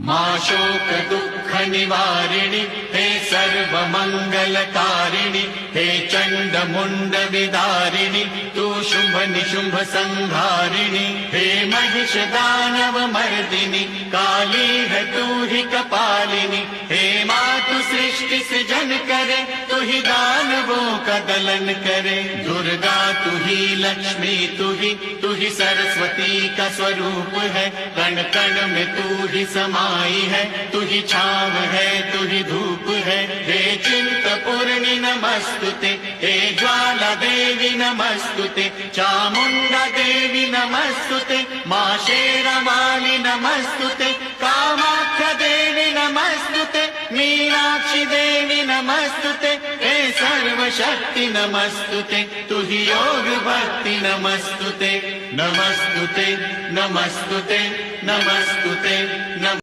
मां शोक दुःख निवारिणि हे सर्व मंगलकारिणि हे चंड मुंड विदारिणि तू शुंभ निशुंभ संहारिणि हे महिष दानव मर्दिनि काली है तू ही कपालिनी हे मातु सृष्टि सृजन करे तू ही दानवों का दलन करे दुर्गा तू ही लक्ष्मी तू ही सरस्वती का स्वरूप है कण कण में तू ही समाई है तू ही छाव है तू ही धूप है हे चिंतपूर्णि नमस्तुते हे ज्वाला देवी नमस्तुते चामुंडा देवी नमस्तुते मां शेरावाली नमस्तुते कामाख्या देवी नमस्तुते मीनाक्षी देवी नमस्तुते हे सर्वशक्ति नमस्तुते तू ही योग भक्ति नमस्तुते नमस्तुते नमस्तुते नमस्तुते नमस्तुते